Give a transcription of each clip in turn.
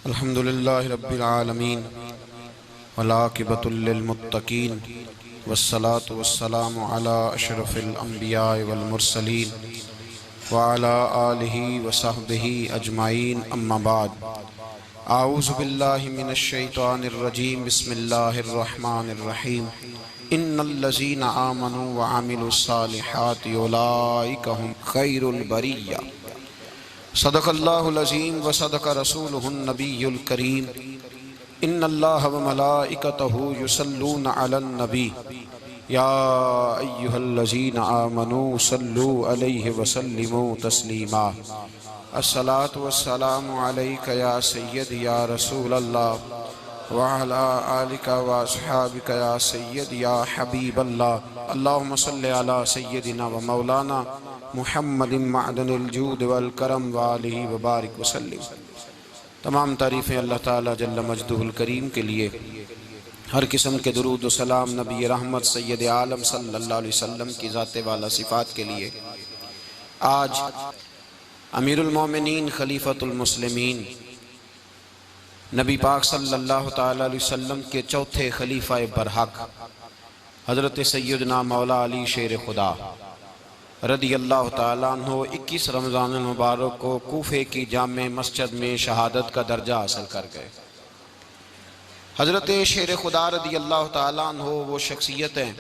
अल्हम्दुलिल्लाहि रब्बिल आलमीन वलाकिबतुल लिल मुत्तकीन वस्सलातु वस्सलामु अला अशरफिल अंबिया वल मुरसलीन व अला आलिहि व सहबिहि अजमाइन अम्मा बाद। आऊज़ु बिल्लाहि मिनश शैतानिर रजीम बिस्मिल्लाहिर रहमानिर रहीम। इन्नल्लज़ीना आमनू व अमिलुस सालिहाति उलाइका हुम खैरुल बरिया। सदक़ल्लाहुल अज़ीम व सदक़ रसूलुहुन नबियुल करीम। इन्नल्लाह व मलाइकतहु युसल्लूना अलन नबी या अय्युहल्लज़ीना आमनू सल्लू अलैहि व सल्लिमू तस्लीमा। अस्सलातु वस्सलामु अलैका या सय्यदी या रसूलल्लाह व अला आलिका व अस्हाबिका या सय्यदी या हबीबल्लाह। अल्लाहुम्मा सल्लि अला सय्यदिना व मौलाना मुहम्मदिन मअदनिल जूद वल करम व आलिहि व बारिक व सल्लिम। तमाम तारीफ़ें अल्लाह ताला जल्ल मजदुहुल करीम के लिए। हर किस्म के दुरूद व सलाम नबी रहमत सैयद आलम सल्लल्लाहु अलैहि वसल्लम की ज़ाते वाला सिफ़ात के लिए। आज अमीरुल मोमिनीन खलीफतुल मुस्लिमीन नबी पाक सल्लल्लाहु ताला अलैहि वसल्लम के चौथे खलीफा बरहक हज़रत सैयदना मौला अली शेर खुदा रदी अल्लाह ताला अन्हो 21 रमज़ान मुबारक को कूफे की जामे मस्जिद में शहादत का दर्जा हासिल कर गए। हज़रत शेर खुदा रदी अल्लाह ताला अन्हो वो शख्सियत हैं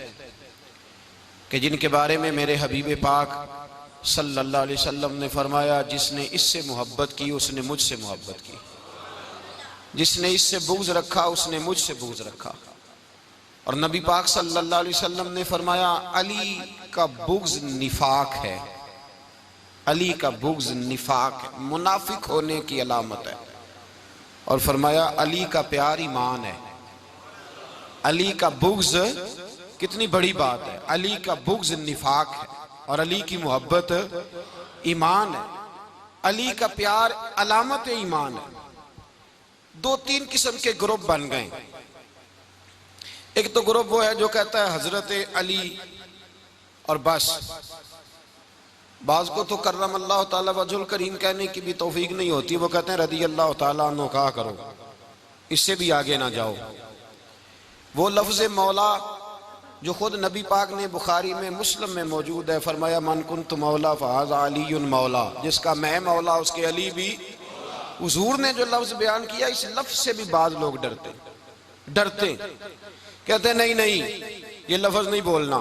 कि जिनके बारे में मेरे हबीब पाक सल्लल्लाहु अलैहि वसल्लम ने फरमाया, जिसने इससे मोहब्बत की उसने मुझसे मोहब्बत की, जिसने इससे बुग़्ज़ रखा उसने मुझसे बुग़्ज़ रखा। और नबी पाक सल्लल्लाहु अलैहि वसल्लम ने फरमाया, अली का बुग़्ज़ निफाक है, अली का बुग़्ज़ निफाक है, मुनाफिक होने की अलामत है। और फरमाया अली का प्यार ईमान है। अली का बुग़्ज़ कितनी बड़ी बात है। अली का बुग़्ज़ निफाक है और अली की मोहब्बत ईमान है। अली का प्यार अलामत ईमान है। दो तीन किस्म के ग्रुप बन गए। एक तो ग्रुप वो है जो कहता है हजरत अली और बस। बाज़ को तो कर्रम अल्लाह ताला वजहुल करीम कहने की भी तौफीक नहीं होती, वो कहते हैं रदी अल्लाह ताला अन्हु कहा करो, इससे भी आगे ना जाओ। वो लफ्ज़ मौला जो खुद नबी पाक ने बुखारी में मुस्लिम में मौजूद है, फरमाया मन कुन्तु मौला फ़हाज़ा अलीयुन मौला, जिसका मैं मौला उसके अली भी। हुज़ूर ने जो लफ्ज़ बयान किया, इस लफ्ज़ से भी बाज़ लोग डरते कहते नहीं नहीं ये लफ्ज़ नहीं बोलना,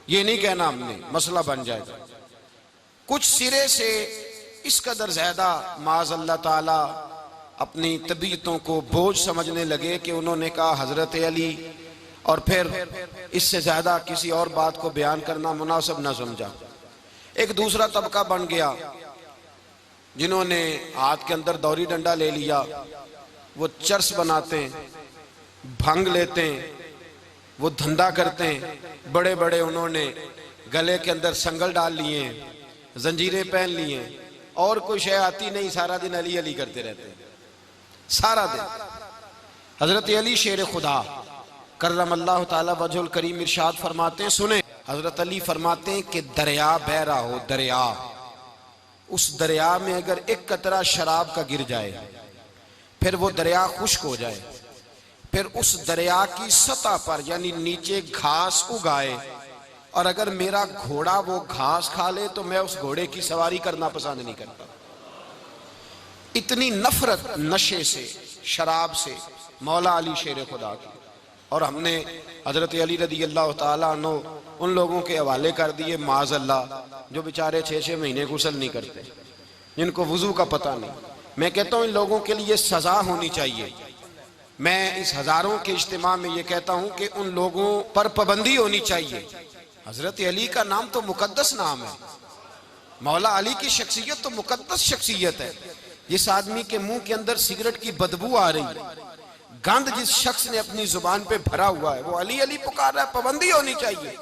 ये नहीं कहना, हमने मसला बन जाएगा। कुछ सिरे से इस कदर ज़्यादा माज़ अल्लाह ताला अपनी तबीयतों को बोझ समझने लगे कि उन्होंने कहा हज़रत अली, और फिर इससे ज़्यादा किसी और बात को बयान करना मुनासिब न समझा। एक दूसरा तबका बन गया जिन्होंने हाथ के अंदर दौरी डंडा ले लिया, वो चर्स बनाते हैं, भंग लेते हैं, वो धंधा करते हैं। बड़े बड़े उन्होंने गले के अंदर संगल डाल लिए हैं, जंजीरें पहन लिए हैं, और कोई शय आती नहीं, सारा दिन अली अली करते रहते हैं सारा दिन। हजरत अली शेर खुदा कर्रम अल्लाह ताला वजहुल करीम इरशाद फरमाते हैं, सुने हजरत अली फरमाते हैं कि दरिया बह रहा हो, दरिया, उस दरिया में अगर एक कतरा शराब का गिर जाए, फिर वो दरिया खुश्क हो जाए, फिर उस दरिया की सतह पर यानी नीचे घास उगाए, और अगर मेरा घोड़ा वो घास खा ले तो मैं उस घोड़े की सवारी करना पसंद नहीं करता। इतनी नफरत नशे से, शराब से मौला अली शेर खुदा की। और हमने हजरत अली रदी अल्लाह ताला अन्हु उन लोगों के हवाले कर दिए माज़ अल्लाह, जो बेचारे 6-6 महीने गुस्ल नहीं करते, जिनको वुजू का पता नहीं। मैं कहता हूँ इन लोगों के लिए सजा होनी चाहिए। मैं इस हजारों के इज्तिमा में ये कहता हूँ कि उन लोगों पर पाबंदी होनी चाहिए। हजरत अली का नाम तो मुकद्दस नाम है, मौला अली की शख्सियत तो मुकद्दस शख्सियत है। जिस आदमी के मुंह के अंदर सिगरेट की बदबू आ रही है, गंद जिस शख्स ने अपनी जुबान पे भरा हुआ है, वो अली अली पुकार रहा है, पाबंदी होनी चाहिए।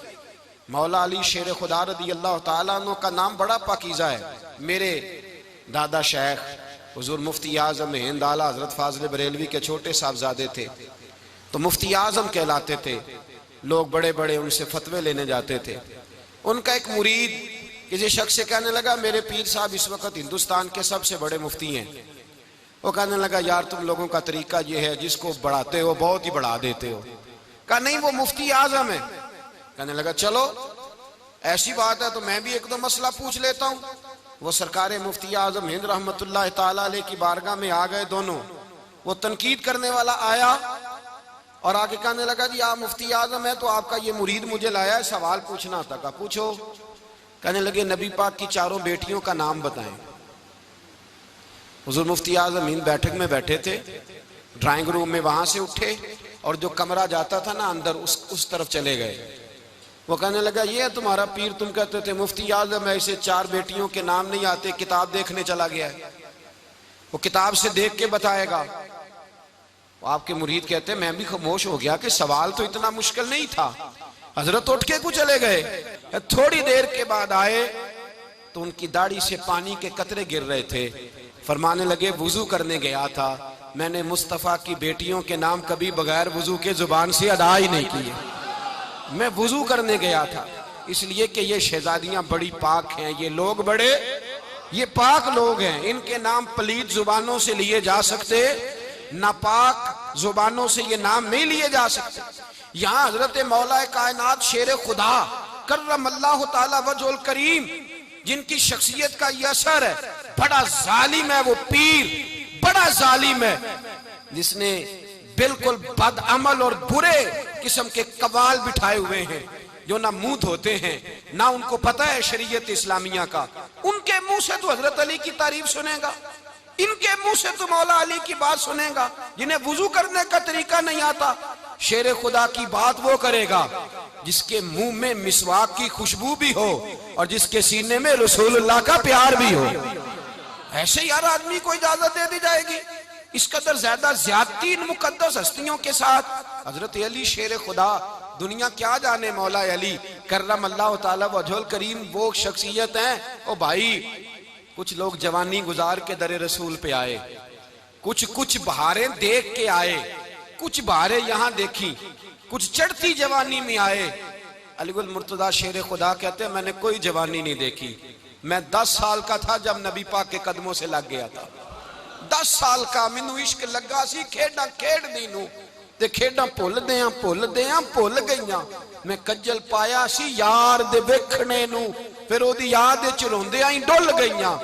मौला अली शेर खुदा रदी अल्लाह ताला अन्हु का नाम बड़ा पाकीज़ा है। मेरे दादा शेख हुजूर मुफ्ती आज़म हिंद आला हजरत फाज़िल बरेलवी के छोटे साहबजादे थे, तो मुफ्ती आज़म कहलाते थे। लोग बड़े बड़े उनसे फतवे लेने जाते थे। उनका एक मुरीद किसी शख्स से कहने लगा, मेरे पीर साहब इस वक्त हिंदुस्तान के सबसे बड़े मुफ्ती हैं, वो कहने लगा यार तुम लोगों का तरीका ये है, जिसको बढ़ाते हो बहुत ही बढ़ा देते हो। कहा नहीं वो मुफ्ती आजम है। कहने लगा चलो ऐसी बात है तो मैं भी एक दो मसला पूछ लेता हूँ। वो सरकार मुफ्ती आजम हिंद रहमतुल्लाह ताला अलैह की बारगाह में आ गए दोनों। वो तनकीद करने वाला आया और आगे कहने लगा जी आप मुफ्ती आजम है तो आपका ये मुरीद मुझे लाया है, सवाल पूछना था। कहा पूछो। कहने लगे नबी पाक की चारों बेटियों का नाम बताएं। हुजूर मुफ्ती आजम हिंद बैठक में बैठे थे, ड्राइंग रूम में, वहां से उठे और जो कमरा जाता था ना अंदर उस तरफ चले गए। वो कहने लगा ये है तुम्हारा पीर, तुम कहते थे मुफ्ती आजम ऐसे चार बेटियों के नाम नहीं आते, किताब देखने चला गया है, वो किताब से देख के बताएगा। वो आपके मुरीद कहते मैं भी खामोश हो गया कि सवाल तो इतना मुश्किल नहीं था। हजरत उठ के को चले गए। थोड़ी देर के बाद आए तो उनकी दाढ़ी से पानी के कतरे गिर रहे थे। फरमाने लगे वुजू करने गया था, मैंने मुस्तफ़ा की बेटियों के नाम कभी बगैर वुजू के जुबान से अदा ही नहीं किए। मैं वुजू करने गया था इसलिए कि ये शहजादियां बड़ी पाक हैं, ये लोग बड़े ये पाक लोग हैं, इनके नाम पलीद जुबानों से लिए जा सकते, नापाक जुबानों से ये नाम नहीं लिए जा सकते। यहाँ हजरत मौला कायनात शेर खुदा कर्रमल्लाहु ताला वजहुल करीम, जिनकी शख्सियत का ये असर है, बड़ा जालिम है वो पीर, बड़ा जालिम है, जिसने बिल्कुल बदअमल और बुरे किस्म के कवाल बिठाए हुए हैं, जो ना मुंह धोते हैं ना उनको पता है शरीयत इस्लामिया का। उनके मुंह से तो हजरत अली की तारीफ सुनेगा, इनके मुंह से तो मौला अली की बात सुनेगा। जिन्हें वुजू करने का तरीका नहीं आता, शेर खुदा की बात वो करेगा जिसके मुंह में मिसवाक की खुशबू भी हो और जिसके सीने में रसूलुल्लाह का प्यार भी हो। ऐसे यार आदमी को इजाजत दे दी जाएगी? इस कदर ज्यादा ज्यादती इन मुकद्दस हस्तियों के साथ। हजरत अली शेर खुदा, दुनिया क्या जाने मौला अली कर्रमल्लाहु ताला वजहुल करीम वो शख्सियत है। ओ भाई, कुछ लोग जवानी गुजार के दरे रसूल पे आए, कुछ बहारें देख के आए, कुछ बहारें यहां देखी, कुछ चढ़ती जवानी में आए। अलीगुल मुर्तजा शेर खुदा कहते हैं मैंने कोई जवानी नहीं देखी, मैं 10 साल का था जब नबी पाक के कदमों से लग गया था। 10 साल का मैनू इश्क लगा सी, खेड़ा खेड़नी नू ते खेड़ा भुल भुल गईयां। मैं कज्जल पाया सी यार दे वेखणे नू, फिर ओदी याद विच रोंदियां ही डुल गईयां।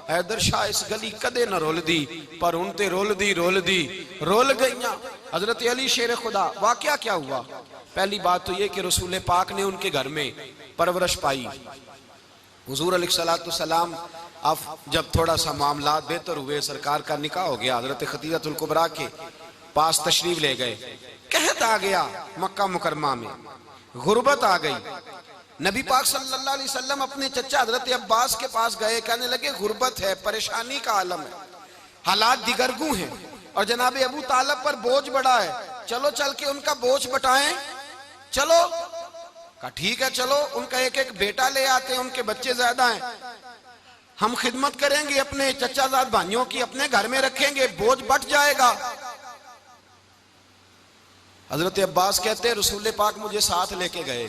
हैदर शाह इस गली कदे न रुलदी, पर हुण ते रुलदी रुल गईयां। हजरत अली शेर खुदा, वाकया क्या हुआ? पहली बात तो ये कि रसूल पाक ने उनके घर में परवरिश पाई। हुजूर अलैहिस्सलाम अब जब थोड़ा सा मामला बेहतर हुए, सरकार का निकाह हो गया, हजरत खदीजतुल कुबरा के पास तशरीफ ले गए। कहत आ गया मक्का मुकरमा में, गुर्बत आ गई। नबी पाक सल्लल्लाहु अलैहि वसल्लम अपने चचा हजरत अब्बास के पास गए, कहने लगे गुर्बत है, परेशानी का आलम है, हालात दिगरगू हैं और जनाब अबू तालिब पर बोझ बड़ा है, चलो चल के उनका बोझ बटाएं। चलो, कहा ठीक है चलो, उनका एक एक बेटा ले आते हैं, उनके बच्चे ज्यादा हैं, हम खिदमत करेंगे अपने चचाजाद भाइयों की, अपने घर में रखेंगे, बोझ बट जाएगा। हजरत अब्बास कहते हैं रसूल पाक मुझे साथ लेके गए,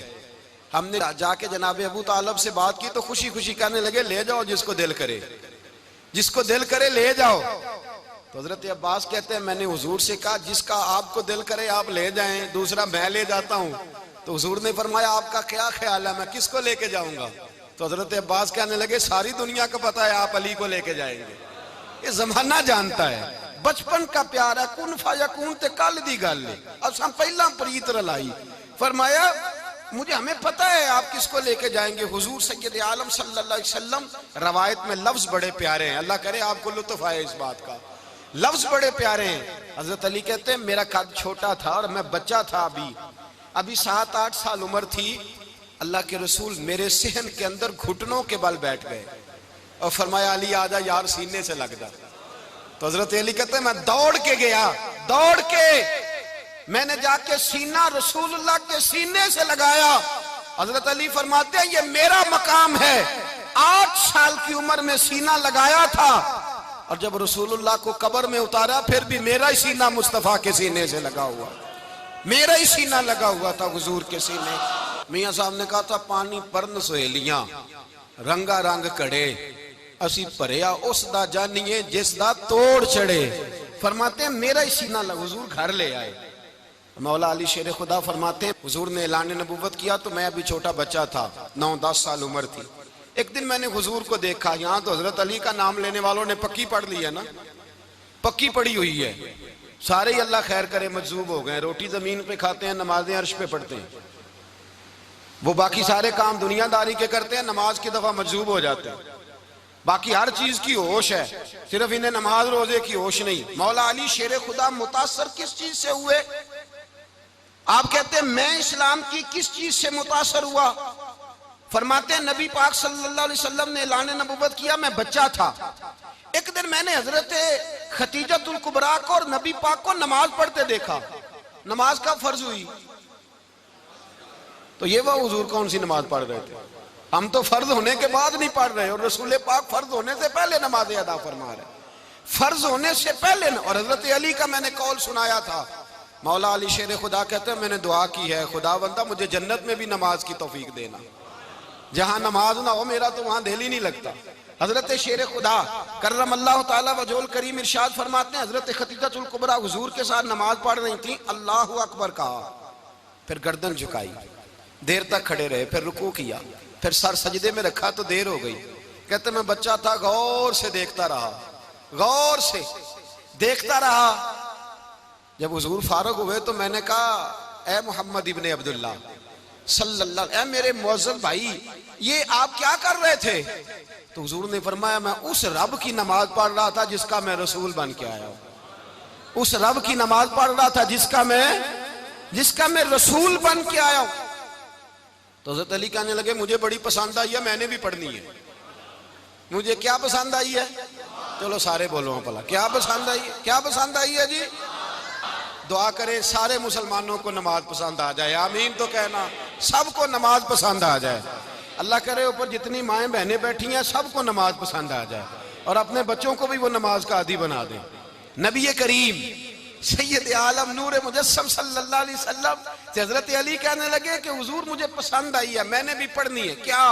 हमने जाके जनाब अबू तालिब से बात की तो खुशी खुशी कहने लगे ले जाओ जिसको दिल करे ले जाओ। तो हजरत अब्बास कहते हैं मैंने हुजूर से कहा जिसका आपको दिल करे आप ले जाएं, दूसरा मैं ले जाता हूं। तो हुजूर ने फरमाया आपका क्या ख्याल है, मैं किसको लेके जाऊंगा? तो हजरत अब्बास कहने लगे सारी दुनिया को पता है आप अली को लेके जाएंगे, ये जमाना जानता है, बचपन का प्यार है, कुन फयकून ते कल दी गल है, अब हम पहला प्रीत रलाई। फरमाया मुझे हमें पता है आप किसको लेके जाएंगे। हुजूर सैयद आलम सल्लल्लाहु अलैहि वसल्लम, रवायत में लफ्ज बड़े प्यारे हैं, अल्लाह करे आपको लुत्फ आए इस बात का, लफ्ज बड़े प्यारे हैं। हजरत अली कहते हैं मेरा कद छोटा था और मैं बच्चा था, अभी 7-8 साल उम्र थी, अल्लाह के रसूल मेरे सहन के अंदर घुटनों के बल बैठ गए और फरमाया अली आजा यार सीने से लग जा। तो हजरत अली कहते हैं मैं दौड़ के गया, दौड़ के मैंने जाके सीना रसूलुल्लाह के सीने से लगाया। हजरत अली फरमाते हैं ये मेरा मकाम है, 8 साल की उम्र में सीना लगाया था और जब रसूलुल्लाह को कब्र में उतारा फिर भी मेरा ही सीना मुस्तफा के सीने से लगा हुआ, मेरा ही सीना लगा हुआ था हुजूर के सीने। मियां साहब ने कहा था पानी परन सहेलियां रंगा रंग कड़े, असी भरिया उस दा जानिए जिस दा तोड़ चढ़े। फरमाते हैं मेरा ही सीना हुजूर घर ले आए। मौला अली शेर खुदा फरमाते हैं हुजूर ने ऐलान नबूवत किया तो मैं अभी छोटा बच्चा था, 9-10 साल उम्र थी। एक दिन मैंने हुजूर को देखा, यहाँ तो हजरत अली का नाम लेने वालों ने पक्की पढ़ ली है ना, पक्की पड़ी हुई है, सारे ही अल्लाह खैर करे मजजूब हो गए, रोटी जमीन पे खाते हैं, नमाजें अर्श पे पढ़ते हैं, वो बाकी सारे काम दुनियादारी के करते हैं, नमाज की दफा मजजूब हो जाते हैं, बाकी हर चीज की होश है, सिर्फ इन्हें नमाज रोजे की होश नहीं। मौला अली शेर खुदा मुतासर किस चीज से हुए? आप कहते हैं मैं इस्लाम की किस चीज से मुतासर हुआ? फरमाते हैं नबी पाक सल्लल्लाहु अलैहि वसल्लम ने ऐलान नबूवत किया, मैं बच्चा था, एक दिन मैंने हजरत खतीजतुल कुबरा को और नबी पाक को नमाज पढ़ते देखा। नमाज का फर्ज हुई तो ये वह हुजूर कौन सी नमाज पढ़ रहे थे? हम तो फर्ज होने के बाद नहीं पढ़ रहे, और रसूल पाक फर्ज होने से पहले नमाज अदा फरमा रहे, फर्ज होने से पहले। और हजरत अली का मैंने कौल सुनाया था, मौला अली शेर खुदा कहते हैं मैंने दुआ की है, खुदा बंदा मुझे जन्नत में भी नमाज की तौफीक देना, जहां नमाज ना हो मेरा तो वहां दिल ही नहीं लगता। हजरत शेर खुदा करमल्लाहु ताला वजहुल करीम इरशाद फरमाते हैं हजरत खतीजतुल कुबरा हुजूर के साथ नमाज पढ़ रही थी, अल्लाहु अकबर कहा, फिर गर्दन झुकाई, देर तक खड़े रहे, फिर रुकू किया, फिर सर सजदे में रखा तो देर हो गई। कहते मैं बच्चा था, गौर से देखता रहा, गौर से देखता रहा। जब हुजूर फारूक हुए तो मैंने कहा ए मोहम्मद इब्ने अब्दुल्लाह सल्लल्लाहु, ए मेरे मुअज्जम भाई ये आप क्या कर रहे थे? तो हुजूर ने फरमाया मैं उस रब की नमाज पढ़ रहा था जिसका मैं रसूल बन के आया हूं, उस रब की नमाज पढ़ रहा था जिसका मैं रसूल बन के आया हूं। तो हज़रत अली कहने लगे मुझे बड़ी पसंद आई है, मैंने भी पढ़नी है। मुझे क्या पसंद आई है? चलो सारे बोलो भला, क्या पसंद आई है? क्या पसंद आई है जी? दुआ करे सारे मुसलमानों को नमाज पसंद आ जाए, आमीन तो कहना, सबको नमाज पसंद आ जाए। अल्लाह करे ऊपर जितनी माएँ बहनें बैठी हैं सबको नमाज पसंद आ जाए, और अपने बच्चों को भी वो नमाज का आदी बना दें। नबी करीम सैयद आलम नूर मुजस्सम सल्लल्लाहु अलैहि वसल्लम से हजरत अली कहने लगे कि हुजूर मुझे पसंद आई है, मैंने भी पढ़नी है। क्या?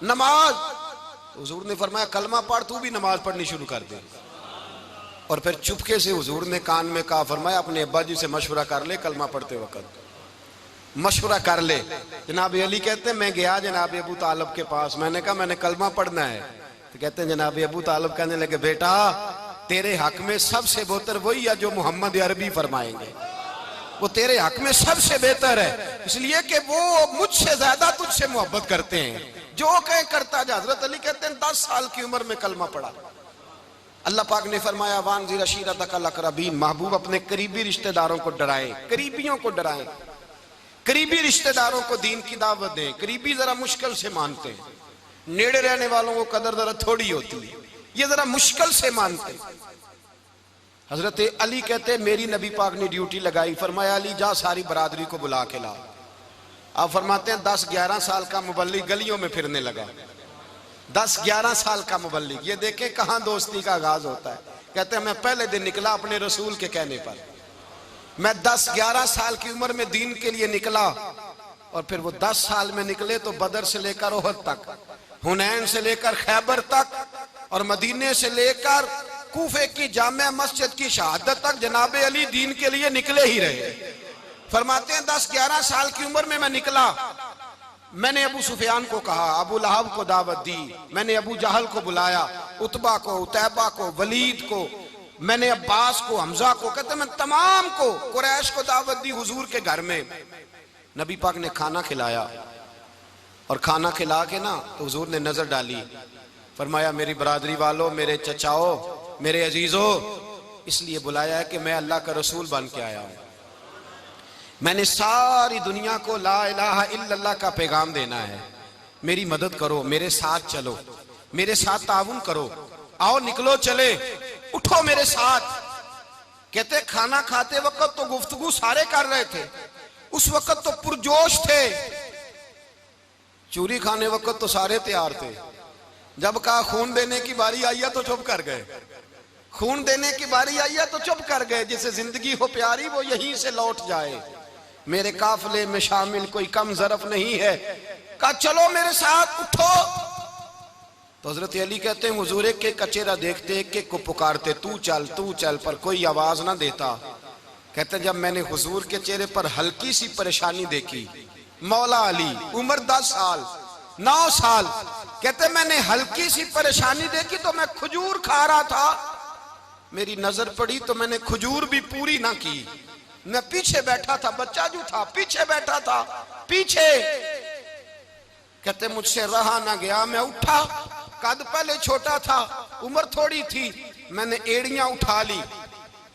नमाज। तो हुजूर ने फरमाया कलमा पढ़, तू भी नमाज पढ़नी शुरू कर दे। और फिर चुपके से हुजूर ने कान में कहा, फरमाया अपने अब्बा जी से मशवरा कर ले, कलमा पढ़ते वक्त मशवरा कर ले। जनाब अली कहते हैं मैं गया जनाब अबू तालिब के पास, मैंने कहा मैंने कलमा पढ़ना है। तो कहते हैं जनाब अबू तालिब कहने लगे बेटा तेरे हक में सबसे बेहतर वही है जो मोहम्मद अरबी फरमाएंगे, वो तेरे हक में सबसे बेहतर है, इसलिए कि वो मुझसे ज्यादा तुझसे मोहब्बत करते हैं, जो कहे करता जा। हजरत अली कहते हैं 10 साल की उम्र में कलमा पढ़ा। अल्लाह पाक ने फरमाया वानज़िर अशीरतकल अक़रबीन, महबूब अपने करीबी रिश्तेदारों को डराएं, करीबियों को डराएं, करीबी रिश्तेदारों को दीन की दावत दें। करीबी जरा मुश्किल से मानते हैं, नेड़े रहने वालों को कदर जरा थोड़ी होती है, ये जरा मुश्किल से मानते। हजरत अली कहते मेरी नबी पाक ने ड्यूटी लगाई, फरमाया अली जा सारी बरादरी को बुला के ला। आप फरमाते हैं 10-11 साल का मुबल्लिग गलियों में फिरने लगा, 10-11 साल का मुबल्लिग। ये देखें कहां दोस्ती का आगाज होता है। कहते हैं मैं पहले दिन निकला अपने रसूल के कहने पर, मैं 10-11 साल की उम्र में दीन के लिए निकला, और फिर वो 10 साल में निकले तो बदर से लेकर ओहद तक, हुनैन से लेकर खैबर तक, और मदीने से लेकर कूफे की जामे मस्जिद की शहादत तक जनाब अली दीन के लिए निकले ही रहे। फरमाते हैं 10-11 साल की उम्र में मैं निकला, मैंने अबू सुफियान को कहा, अबू लहब को दावत दी, मैंने अबू जहल को बुलाया, उतबा को, उतैबा को, वलीद को, मैंने अब्बास को, हमजा को, कहते मैं तमाम को, कुरैश को दावत दी हुजूर के घर में। नबी पाक ने खाना खिलाया, और खाना खिला के ना तो हुजूर ने नजर डाली, फरमाया मेरी बरादरी वालों, मेरे चचाओ, मेरे अजीजों, इसलिए बुलाया है कि मैं अल्लाह का रसूल बन के आया हूं, मैंने सारी दुनिया को ला इलाहा इल्लल्लाह का पैगाम देना है, मेरी मदद करो, मेरे साथ चलो, मेरे साथ ताउन करो, आओ निकलो चले, उठो मेरे साथ। कहते खाना खाते वक्त तो गुफ्तगू सारे कर रहे थे, उस वक्त तो पुरजोश थे, चूरी खाने वक्त तो सारे तैयार थे, जब कहा खून देने की बारी आई है तो चुप कर गए, खून देने की बारी आई है तो चुप कर गए, जिसे जिंदगी हो प्यारी वो यहीं से लौट जाए, मेरे काफिले में शामिल कोई कम ज़रफ नहीं है। कहा चलो मेरे साथ, उठो। तो हजरत अली कहते हैं हुजूर एक एक का चेहरा देखते, एक एक को पुकारते, तू चल, पर कोई आवाज ना देता। कहते जब मैंने हुजूर के चेहरे पर हल्की सी परेशानी देखी, मौला अली उम्र 10 साल 9 साल, कहते मैंने हल्की सी परेशानी देखी तो मैं खजूर खा रहा था, मेरी नजर पड़ी तो मैंने खजूर भी पूरी ना की, मैं पीछे बैठा था, बच्चा जो था पीछे बैठा था, पीछे। कहते मुझसे रहा ना गया, मैं उठा, कद पहले छोटा था, उम्र थोड़ी थी, मैंने एड़ियां उठा ली,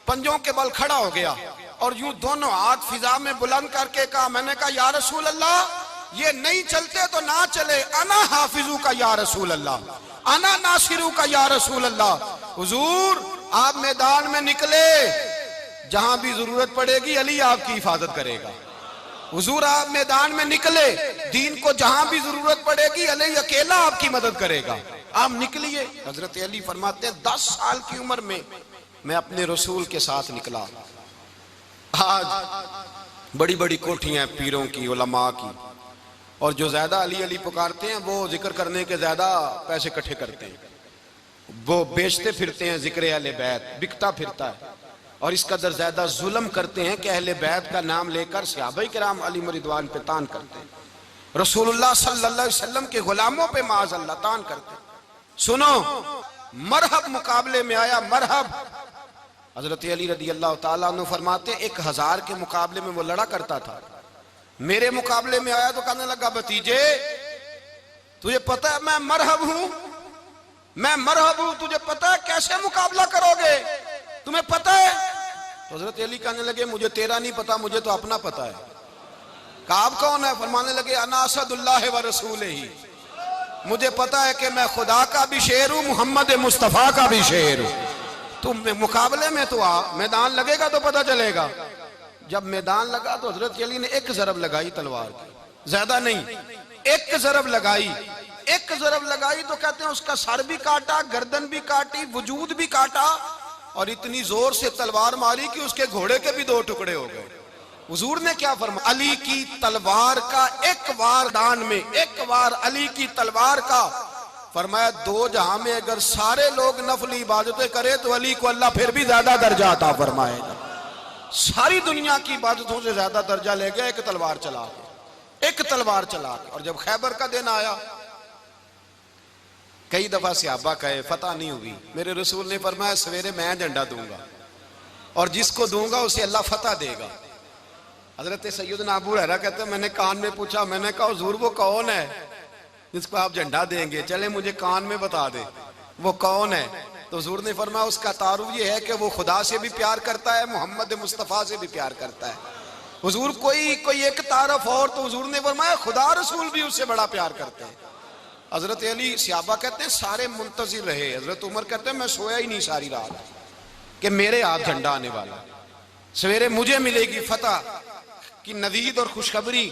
पंजों के बल खड़ा हो गया और यूं दोनों हाथ फिजा में बुलंद करके कहा, मैंने कहा या रसूल अल्लाह ये नहीं चलते तो ना चले, अना हाफिजू का या रसूल अल्लाह, अना नासिरू का या रसूल अल्लाह। हुजूर आप मैदान में निकले, जहां भी जरूरत पड़ेगी अली आपकी हिफाजत करेगा। हुजूर आप मैदान में निकले, दीन को जहां भी जरूरत पड़ेगी अली अकेला आपकी मदद करेगा, आप निकलिए। हजरत अली फरमाते हैं 10 साल की उम्र में मैं अपने रसूल के साथ निकला। आज बड़ी बड़ी कोठियां पीरों की, उलमा की, और जो ज्यादा अली अली पुकारते हैं वो जिक्र करने के ज्यादा पैसे इकट्ठे करते हैं, वो बेचते फिरते हैं, जिक्र अहले बैत बिकता फिरता है, और इस कदर ज्यादा जुल्म करते हैं कि अहले बैत का नाम लेकर सहाबाए किराम अली रिदवान पे तान करते हैं, रसूलुल्लाह सल्लल्लाहु अलैहि वसल्लम के गुलामों पे माअज़ल्लाह तान करते हैं। सुनो, मरहब मुकाबले में आया, मरहब। हजरत अली रदी अल्लाह ताला अन्हु फरमाते 1000 के मुकाबले में वो लड़ा करता था, मेरे मुकाबले में आया तो कहने लगा, भतीजे तुझे पता है मैं मरहब हूं, मैं मरहब हूं, तुझे पता है कैसे मुकाबला करोगे, तुम्हें पता है? तो हजरत अली कहने लगे मुझे तेरा नहीं पता, मुझे तो अपना पता है। काब कौन है? फरमाने लगे अना असदुल्लाह व रसूलिही, मुझे पता है कि मैं खुदा का भी शेर हूं, मोहम्मद मुस्तफा का भी शेर हूं। तुम मुकाबले में तो आ, मैदान लगेगा तो पता चलेगा। जब मैदान लगा तो हजरत अली ने एक जरब लगाई तलवार की, ज्यादा नहीं, एक जरब लगाई, एक जरब लगाई तो कहते हैं उसका सर भी काटा, गर्दन भी काटी, वजूद भी काटा, और इतनी जोर से तलवार मारी कि उसके घोड़े के भी 2 टुकड़े हो गए। हुजूर ने क्या फरमाया? अली की तलवार का एक वार दान में, एक वार अली की तलवार का, फरमाया 2 जहां में अगर सारे लोग नफली इबादतें करे तो अली को अल्लाह फिर भी ज्यादा दर्जा अता फरमाएगा। सारी दुनिया की इबादतों से ज्यादा दर्जा ले गया एक तलवार चला के, एक तलवार चला के। और जब खैबर का दिन आया, कई दफा सहाबा कहे फतह नहीं हुई, मेरे रसूल ने फरमाया सवेरे मैं झंडा दूंगा और जिसको दूंगा उसे अल्लाह फतह देगा। हजरत सैयदना अबू हुरैरा कहते हैं मैंने कान में पूछा, मैंने कहा हुजूर वो कौन है जिसको आप झंडा देंगे, चले मुझे कान में बता दे वो कौन है। तो हुजूर ने फरमाया उसका तारुफ ये है कि वो खुदा से भी प्यार करता है, मोहम्मद मुस्तफ़ा से भी प्यार करता है। हुजूर कोई एक तारफ और, तो हुजूर ने फरमाया खुदा रसूल भी उससे बड़ा प्यार करते हैं। हजरत अली सहाबा कहते हैं सारे मुंतजिर रहे। हजरत उमर कहते हैं मैं सोया ही नहीं सारी रात कि मेरे हाथ झंडा आने वाला, सवेरे मुझे मिलेगी फतह की नवीद और खुशखबरी।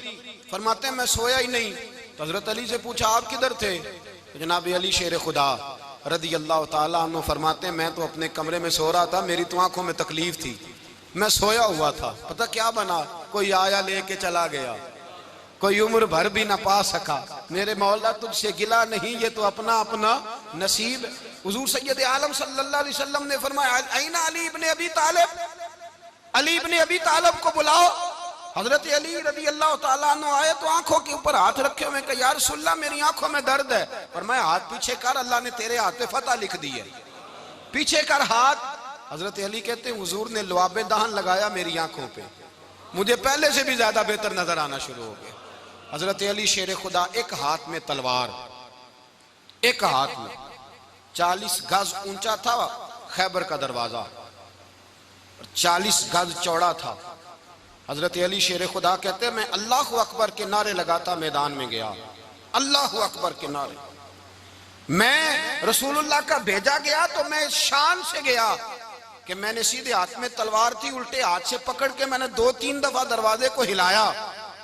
फरमाते हैं मैं सोया ही नहीं। तो हजरत अली से पूछा आप किधर थे? तो जनाब अली शेर खुदा रदी अल्लाह ताला अन्हु फरमाते हैं मैं तो अपने कमरे में सो रहा था, मेरी तो आंखों में तकलीफ थी, मैं सोया हुआ था, पता क्या बना, कोई आया लेके चला गया, कोई उम्र भर भी ना पा सका। मेरे मौला तुझसे गिला नहीं, ये तो अपना अपना नसीब। हुजूर सैयद आलम सल्लल्लाहु अलैहि वसल्लम ने फरमाया ऐना अली इब्ने अबी तालिब, अली इब्ने अबी तालिब को बुलाओ। हजरत अली रदी अल्लाह ताला अन्हु आए तो आंखों के ऊपर हाथ रखे हुए, कहा या रसूलल्लाह मेरी आंखों में दर्द है। और मैं हाथ पीछे कर, अल्लाह ने तेरे हाथ पे फतह लिख दी है, पीछे कर हाथ। हजरत अली कहते हैं हुजूर ने लुआबे दहन लगाया मेरी आंखों पे, मुझे पहले से भी ज्यादा बेहतर नजर आना शुरू हो गया। हजरत अली शेर खुदा, एक हाथ में तलवार, एक हाथ में 40 गज ऊंचा था खैबर का दरवाजा, 40 गज चौड़ा था। हजरत अली शेर खुदा कहते हैं मैं अल्लाह अकबर के नारे लगाता मैदान में गया, अल्लाह अकबर के नारे। मैं रसूलुल्लाह का भेजा गया तो मैं शान से गया कि मैंने सीधे हाथ में तलवार थी, उल्टे हाथ से पकड़ के मैंने 2-3 दफा दरवाजे को हिलाया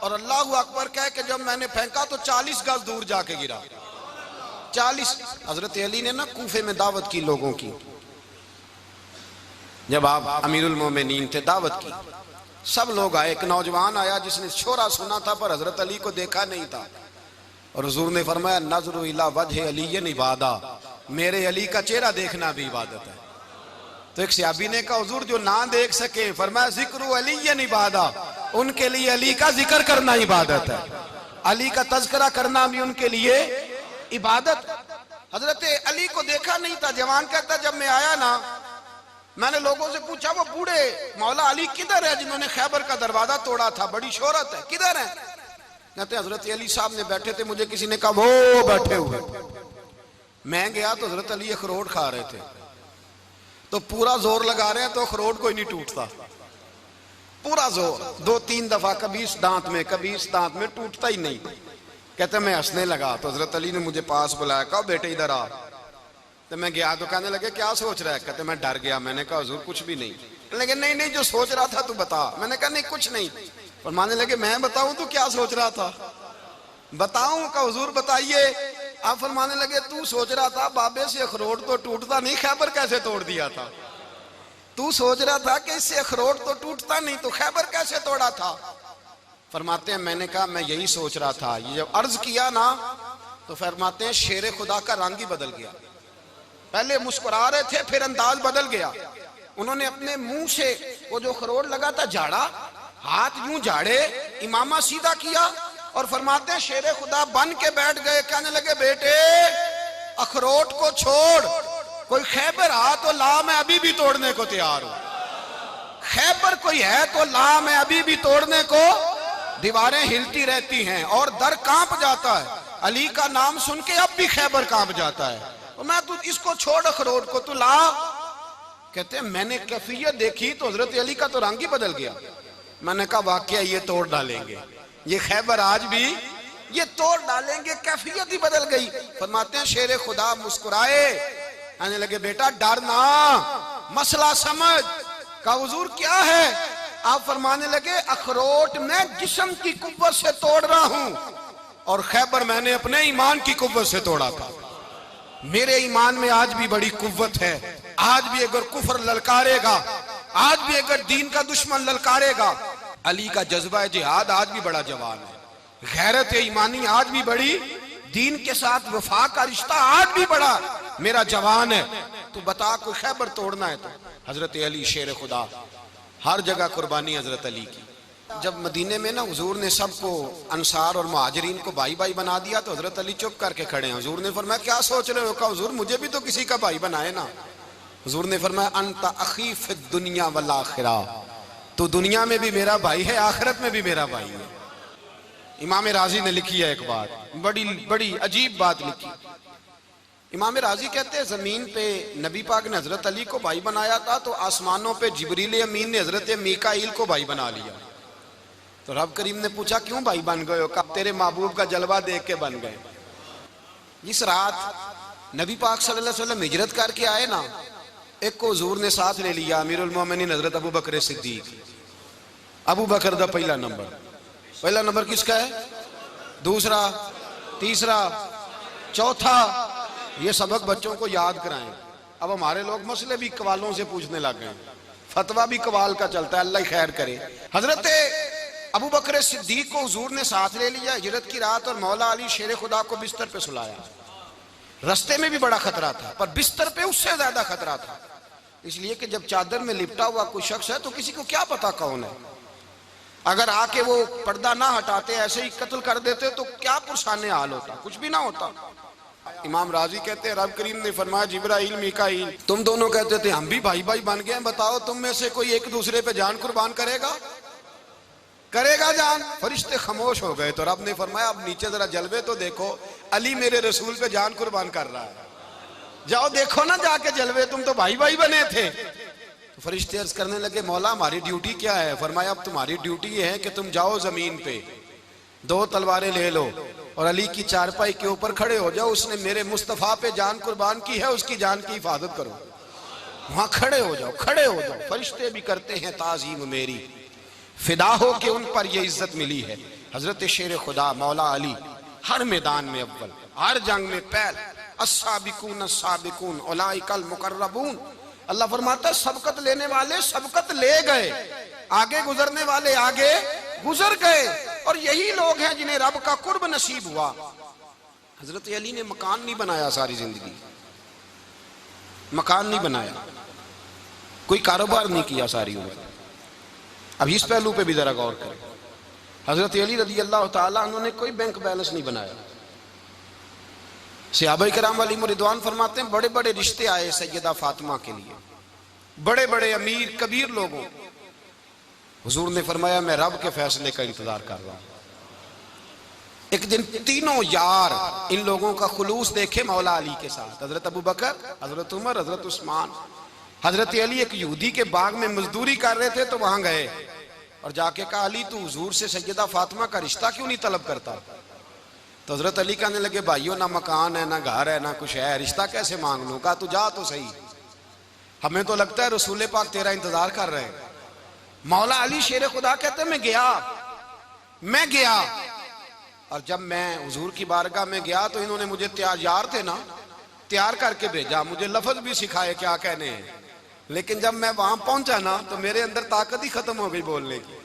और अल्लाह अकबर कह के जब मैंने फेंका तो 40 गज दूर जाके गिरा। 40। हजरत अली ने ना कूफे में दावत की लोगों की, जब आप अमीरुल मोमिनीन थे, दावत की, सब लोग आए। एक नौजवान आया जिसने छोरा सुना था पर हजरत अली को देखा नहीं था। और हुजूर ने फरमाया नज़रु इला वजह अली इबादा, मेरे अली का चेहरा देखना भी इबादत है। तो एक सहाबी ने कहा हुजूर जो ना देख सके, फरमाया जिक्र अली इबादा, उनके लिए अली का जिक्र करना इबादत है, अली का तज़किरा करना भी उनके लिए इबादत। हजरत अली को देखा नहीं था। जवान कहता जब मैं आया ना, मैंने लोगों से पूछा वो बूढ़े मौला अली किधर है जिन्होंने खैबर का दरवाजा तोड़ा था, बड़ी शोहरत है, किधर है? कहते हजरत अली साहब ने बैठे थे, मुझे किसी ने कहा वो बैठे हुए। मैं गया तो हजरत अली अखरोट खा रहे थे, तो पूरा जोर लगा रहे हैं तो अखरोट कोई नहीं टूटता, पूरा जोर 2-3 दफा, कभी इस दांत में कभी इस दांत में, टूटता ही नहीं। कहते मैं हंसने लगा तो हजरत अली ने मुझे पास बुलाया, कहा बेटे इधर आ। तो मैं गया तो कहने लगे क्या सोच रहा है? कहते मैं डर गया। मैंने कहा हुजूर कुछ भी नहीं। लेकिन नहीं नहीं जो सोच रहा था तू बता। मैंने कहा नहीं कुछ नहीं। फरमाने लगे मैं बताऊं तू क्या सोच रहा था? बताऊं? का हुजूर बताइए। आप फरमाने लगे तू सोच रहा था बाबे से अखरोट तो टूटता नहीं, खैबर कैसे तोड़ दिया था? तू सोच रहा था कि इससे अखरोट तो टूटता नहीं, तो खैबर कैसे तोड़ा था? फरमाते हैं मैंने कहा मैं यही सोच रहा था। ये जब अर्ज किया ना तो फरमाते हैं शेर खुदा का रंग ही बदल गया। पहले मुस्कुरा रहे थे, फिर अंदाज बदल गया। उन्होंने अपने मुंह से वो जो खरोट लगा था झाड़ा, हाथ यूं झाड़े, इमामा सीधा किया और फरमाते हैं शेर खुदा बन के बैठ गए। कहने लगे बेटे अखरोट को छोड़, कोई खैबर आ तो ला, मैं अभी भी तोड़ने को तैयार हूं। खैबर कोई है तो ला, मैं अभी भी तोड़ने को। दीवारें हिलती रहती हैं और दर कांप जाता है। अली का नाम सुन के अब भी खैबर कांप जाता है। तो मैं तू इसको छोड़ अखरोट को, तू ला। कहते हैं मैंने कैफियत देखी तो हजरत अली का तो रंग ही बदल गया। मैंने कहा वाकया ये तोड़ डालेंगे, ये खैबर आज भी ये तोड़ डालेंगे, कैफियत ही बदल गई। फरमाते हैं शेर खुदा मुस्कुराए, आने लगे बेटा डर ना, मसला समझ। का हुजूर क्या है? आप फरमाने लगे अखरोट मैं जिस्म की कुव्वत से तोड़ रहा हूं और खैबर मैंने अपने ईमान की कुव्वत से तोड़ा था। मेरे ईमान में आज भी बड़ी कुव्वत है। आज भी अगर कुफर ललकारेगा, आज भी अगर दीन का दुश्मन ललकारेगा, अली का जज्बा जिहाद आज भी बड़ा जवान है। गैरत ईमानी आज भी बड़ी, दीन के साथ वफा का रिश्ता आज भी बड़ा मेरा जवान है। तो बता कोई खैबर तोड़ना है तो हजरत अली शेर खुदा, हर जगह कुर्बानी हजरत अली की। जब मदीने में ना हुजूर ने सबको अंसार और मुहाजिरीन को भाई भाई बना दिया तो हजरत अली चुप करके खड़े हैं। हुजूर ने फरमाया क्या सोच रहे हो? कहा हुजूर मुझे भी तो किसी का भाई बनाए ना। हुजूर ने फरमाया अंता अखी फिद दुनिया वल आखिरा, तो दुनिया में भी मेरा भाई है, आखिरत में भी मेरा भाई है। इमाम राजी ने लिखी है एक बात, बड़ी बड़ी अजीब बात लिखी। इमाम राजी कहते हैं जमीन पे नबी पाक ने हजरत अली को भाई बनाया था तो आसमानों पे जिब्रील अमीन ने हजरत मीकाईल को भाई बना लिया। तो रब करीम ने पूछा क्यों भाई बन गए हो? कब तेरे महबूब का जलवा देख के बन गए। जिस रात नबी पाक सल्लल्लाहु अलैहि वसल्लम हिजरत करके आए ना, एक को हुजूर ने साथ ले लिया, अमीरुल मोमिनीन हजरत अबू बकर सिद्दीक। अबू बकर दा पहला नंबर किसका है? दूसरा, तीसरा, चौथा। ये सबक बच्चों को याद कराएं। अब हमारे लोग मसले भी कवालों से पूछने लग गए, फतवा भी कवाल का चलता है, अल्लाह खैर करे। हजरत अबू बकर सिद्दीक को हुजूर ने साथ ले लिया हिजरत की रात और मौला अली शेर खुदा को बिस्तर पे सुलाया। रास्ते में भी बड़ा खतरा था पर बिस्तर पे उससे ज्यादा खतरा था, इसलिए कि जब चादर में लिपटा हुआ कोई शख्स है तो किसी को क्या पता कौन है। अगर आके वो पर्दा ना हटाते ऐसे ही कत्ल कर देते तो क्या पुरसाने हाल होता, कुछ भी ना होता। इमाम राजी कहते हैं रब करीम ने फरमाया जिब्राइल मीकाईल तुम दोनों कहते थे हम भी भाई भाई बन गए, बताओ तुम में से कोई एक दूसरे पे जान कुर्बान करेगा जान? फरिश्ते खामोश हो गए। तो रब ने फरमाया अब नीचे जरा जलवे तो देखो, अली मेरे रसूल पे जान कुर्बान कर रहा है, जाओ देखो ना जाके जलवे, तुम तो भाई भाई बने थे। तो फरिश्ते अर्ज करने लगे मौला हमारी ड्यूटी क्या है? फरमाया अब तुम्हारी ड्यूटी ये है कि तुम जाओ जमीन पे 2 तलवारें ले लो और अली की चारपाई के ऊपर खड़े हो जाओ, उसने मेरे मुस्तफा पे जान कुर्बान की है, उसकी जान की हिफाजत करो। वहां खड़े हो जाओ। फरिश्ते भी करते हैं ताजीम मेरी, फिदा हो के उन पर ये इज्जत मिली है। हजरत शेर खुदा मौला अली हर मैदान में अव्वल, हर जंग में पहल। अस्साबिकून अस्साबिकून उलाइकल मुकर्रबून। अल्लाह फरमाता सबकत लेने वाले सबकत ले गए, आगे गुजरने वाले आगे गुजर गए, और यही लोग हैं जिन्हें रब का कुर्ब नसीब हुआ। हजरत अली ने मकान नहीं बनाया, सारी जिंदगी मकान नहीं बनाया, कोई कारोबार नहीं किया सारी उम्र। अब इस पहलू पे भी जरा गौर करें। हजरत अली रज़ी अल्लाह ताला उन्होंने कोई बैंक बैलेंस नहीं बनाया। सहाबा किराम वाली रिदवान फरमाते हैं बड़े बड़े रिश्ते आए सैयदा फातिमा के लिए, बड़े बड़े अमीर कबीर लोगों। हुजूर ने फरमाया मैं रब के फैसले का इंतजार कर रहा हूं। एक दिन तीनों यार इन लोगों का खुलूस देखे मौला अली के साथ, हजरत अबू बकर, हजरत उमर, हजरत उस्मान। हजरत अली एक यहूदी के बाग में मजदूरी कर रहे थे तो वहां गए और जाके कहा अली तू हुजूर से सैयदा फातिमा का रिश्ता क्यों नहीं तलब करता? तो हजरत अली कहने लगे भाइयों ना मकान है ना घर है ना कुछ है, रिश्ता कैसे मांग लूं? कहा तू जा तो सही, हमें तो लगता है रसूल पाक तेरा इंतजार कर रहे हैं। मौला अली शेर खुदा कहते मैं गया और जब मैं हुजूर की बारगाह में गया तो इन्होंने मुझे यार थे ना, तैयार करके भेजा, मुझे लफ्ज भी सिखाए क्या कहने हैं। लेकिन जब मैं वहां पहुंचा ना तो मेरे अंदर ताकत ही खत्म हो गई बोलने की।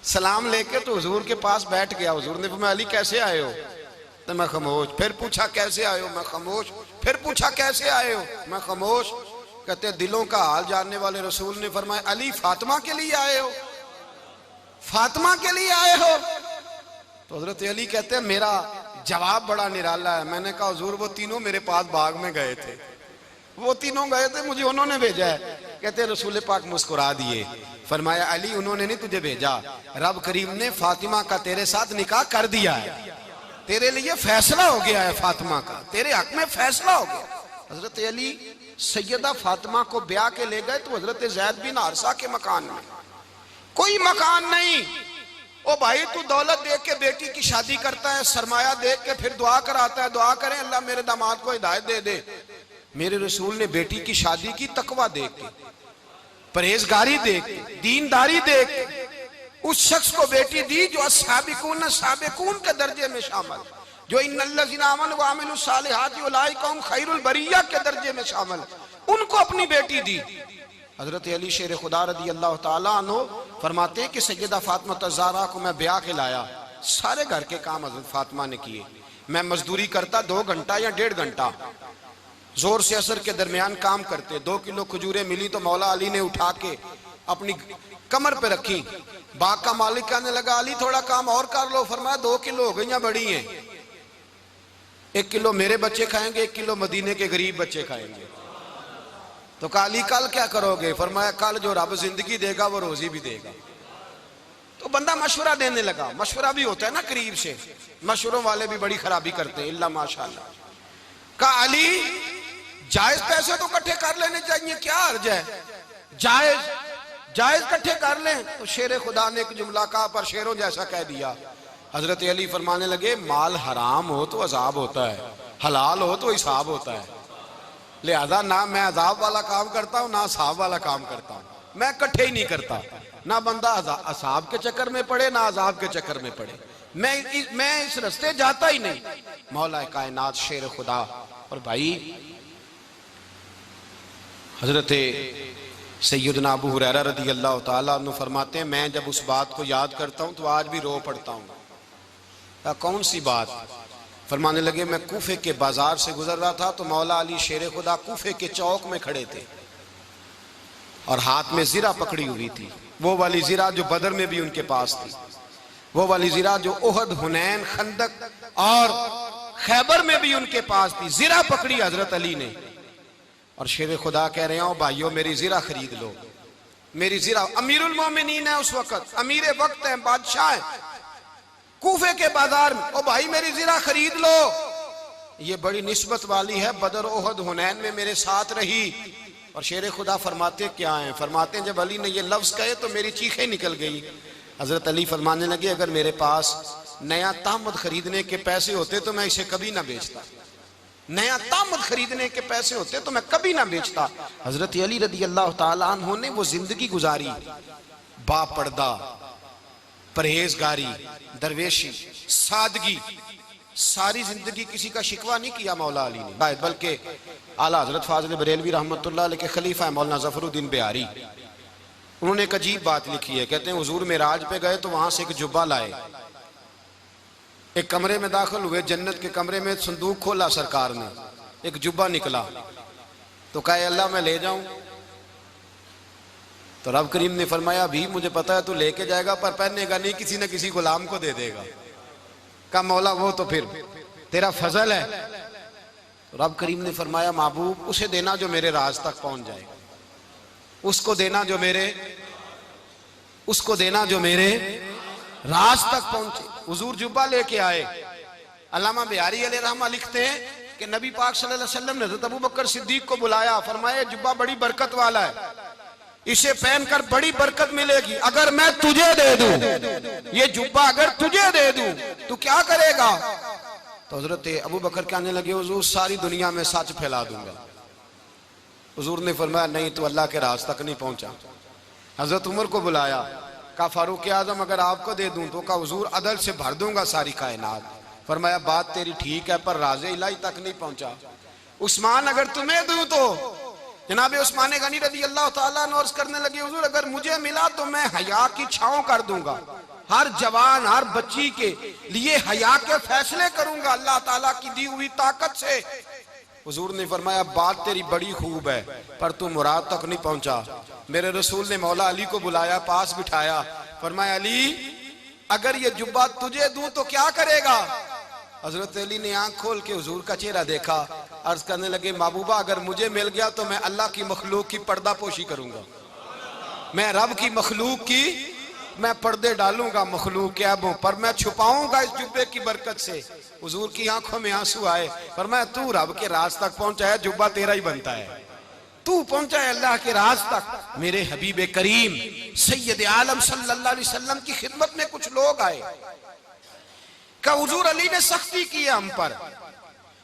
सलाम लेके तो हुजूर के पास बैठ गया। हुजूर ने पूछा अली कैसे आए हो? तो मैं खामोश। फिर पूछा कैसे आए हो? मैं खामोश। फिर पूछा कैसे आए हो? मैं खामोश। कहते दिलों का हाल जानने वाले रसूल ने फरमाया अली फातिमा के लिए आए हो? फातिमा के लिए आए हो? तो हजरत अली कहते हैं मेरा जवाब बड़ा निराला है। मैंने कहा हुजूर वो तीनों मेरे पास बाग में गए थे, वो तीनों गए थे, मुझे उन्होंने भेजा है। कहते रसूल पाक मुस्कुरा दिए, फरमाया अली उन्होंने नहीं तुझे भेजा, रब करीम ने फातिमा का तेरे साथ निकाह कर दिया है, तेरे लिए फैसला हो गया है, फातिमा का तेरे हक में फैसला हो गया। हजरत अली सैयदा फातिमा को ब्याह के ले गए तो हजरत ज़ैद बिन हारिसा के मकान में, कोई मकान नहीं। ओ भाई तू दौलत देख के बेटी की शादी करता है, सरमाया देख के फिर दुआ कराता है, दुआ करें अल्लाह मेरे दामाद को हिदायत दे दे। मेरे रसूल ने बेटी की शादी की तकवा देख के, परहेजगारी देख के, दीनदारी देख के उस शख्स को बेटी दी जो अस्साबिकून साबिकून के दर्जे में शामिल, जो इन्नल्लज़ीना आमनू व अमिलुस सालिहाति उलाइका हुम खैरुल बरिया के दर्जे में शामिल, उनको अपनी बेटी दी। हजरत अली शेर खुदा रज़ी अल्लाह ताला अन्हु फरमाते कि सैयदा फातिमा ज़हरा को मैं ब्याह के लाया, सारे घर के काम हजरत फातिमा ने किए। मैं मजदूरी करता 2 घंटा या 1.5 घंटा, जोर से असर के दरमियान काम करते। 2 किलो खजूरें मिली तो मौला अली ने उठा के अपनी कमर पे रखी। बाग का मालिक कहने लगा अली थोड़ा काम और कर लो। फरमाया 2 किलो हो गई, बड़ी हैं, 1 किलो मेरे बच्चे खाएंगे, 1 किलो मदीने के गरीब बच्चे खाएंगे। तो कहा अली कल क्या करोगे? फरमाया कल जो रब जिंदगी देगा वो रोजी भी देगा। तो बंदा मशवरा देने लगा। मशवरा भी होता है ना करीब से, मशवरों वाले भी बड़ी खराबी करते हैं इल्ला माशाअल्लाह। कहा अली जायज पैसे तो इकट्ठे कर लेने चाहिए, क्या अर्ज है, जायज इकट्ठे कर लें। तो शेर खुदा ने एक जुमला कहा पर शेरों जैसा कह दिया। हजरत अली फरमाने लगे माल हराम हो तो अजाब होता है, हलाल हो तो हिसाब होता है, लिहाजा ना मैं अजाब वाला काम करता हूँ ना असाब वाला काम करता हूँ, मैं इकट्ठे ही नहीं करता। ना बंदा असाब के चक्कर में पड़े ना अजाब के चक्कर में पड़े, मैं इस रास्ते जाता ही नहीं। मौला कायनात शेर खुदा। और भाई हजरत सैयदना अबू हुरैरा रज़ी अल्लाह ताला अन्हु फरमाते हैं मैं जब उस बात को याद करता हूँ तो आज भी रो पड़ता हूँ। कौन सी बात? फरमाने लगे मैं कूफे के बाजार से गुजर रहा था तो मौला अली शेर खुदा कूफे के चौक में खड़े थे और हाथ में जीरा पकड़ी हुई थी, वो वाली जीरा जो बदर में भी उनके पास थी, वो वाली जीरा जो ओहद, हुनैन, खंदक और खैबर में भी उनके पास थी। जीरा पकड़ी हजरत अली ने और शेर खुदा कह रहे हो भाइयों मेरी जीरा खरीद लो, मेरी जीरा। अमीरुल मोमिनीन है उस वक्त, अमीर वक्त है, बादशाह है, कूफे के बाजार में। ओ भाई मेरी जीरा खरीद लो, ये बड़ी निस्बत वाली है, बदर, ओहद, हुनैन में मेरे साथ रही। और शेर खुदा फरमाते क्या हैं? फरमाते हैं जब अली ने ये लफ्ज कहे तो मेरी चीखें निकल गई। हजरत अली फरमाने लगे अगर मेरे पास नया तामद खरीदने के पैसे होते तो मैं इसे कभी ना बेचता, नया तामद खरीदने के पैसे होते तो मैं कभी ना बेचता। हजरत अली रज़ी अल्लाह ताला अन्हु ने वो जिंदगी गुजारी, बापर्दा, परहेजगारी, दरवेशी, सादगी, सारी जिंदगी किसी का शिकवा नहीं किया मौला अली ने, बल्कि आला हजरत फाजिल बरेलवी रहमतुल्लाह अलैह के खलीफा है मौलाना ज़फरुद्दीन बिहारी, उन्होंने एक अजीब बात लिखी है। कहते हैं हुजूर मेराज पे गए तो वहां से एक जुब्बा लाए, एक कमरे में दाखिल हुए, जन्नत के कमरे में संदूक खोला सरकार ने, एक जुब्बा निकला तो कहा अल्लाह मैं ले जाऊं? तो रब करीम ने फरमाया भी मुझे पता है तू लेके जाएगा पर पहनेगा नहीं, किसी न किसी गुलाम को दे देगा। कहा मौला वो तो फिर तेरा फजल है। रब करीम ने फरमाया महबूब उसे देना जो मेरे राज तक पहुंच जाए, उसको देना जो मेरे राज तक पहुंचे। हुजूर जुब्बा लेके आए। अल्लामा बिहारी अलैहि रहमा लिखते हैं कि नबी पाक सल्लल्लाहु अलैहि वसल्लम ने हज़रत अबू बकर सिद्दीक को बुलाया, फरमाया जुब्बा बड़ी बरकत वाला है, इसे पहनकर बड़ी बरकत मिलेगी। अगर मैं तुझे दे दूं, ये जुब्बा अगर तुझे दे दूं तो क्या करेगा? तो हजरत अबू बकर कहने लगे हुजूर सारी दुनिया में सच फैला दूंगा। हुजूर ने फरमाया नहीं तू अल्लाह के राज तक नहीं पहुंचा। हजरत उमर को बुलाया, कहा फारूक आजम अगर आपको दे दूं तो? कहा हुजूर अदल से भर दूंगा सारी कायनात। फरमाया बात तेरी ठीक है पर राज़े इलाही तक नहीं पहुंचा। उस्मान अगर तुम्हें दूं तो? जनाब उस्मान गनी रज़ी अल्लाह ताला अन्हु अर्ज़ करने लगे हुजूर अगर मुझे मिला तो मैं हया की छांव कर दूंगा, हर जवान हर बच्ची के लिए हया के फैसले करूंगा अल्लाह ताला की दी हुई ताकत से। हुजूर ने फरमाया बात तेरी बड़ी खूब है पर तू मुराद तक नहीं पहुंचा। मेरे रसूल ने मौला अली को बुलाया, पास बिठाया, फरमाया अली अगर ये जुब्बा तुझे दूं तो क्या करेगा? हजरत अली ने आंख खोल के हुजूर का चेहरा देखा, अर्ज करने लगे महबूबा अगर मुझे मिल गया तो मैं अल्लाह की मखलूक की पर्दा पोशी करूंगा, मैं रब की मखलूक की मैं पर्दे डालूंगा मखलूक के ऐबों पर, मैं छुपाऊंगा इस जुब्बे की बरकत से। हुजूर की आंखों में आंसू आए, फरमाया तू रब के राज तक पहुंचा है, जुब्बा तेरा ही बनता है, तू पहुंचा है अल्लाह के राज तक। मेरे हबीब करीम सैयद आलम सल्लल्लाहु अलैहि वसल्लम की खिदमत में कुछ लोग आए, का हुजूर अली ने सख्ती की है हम पर,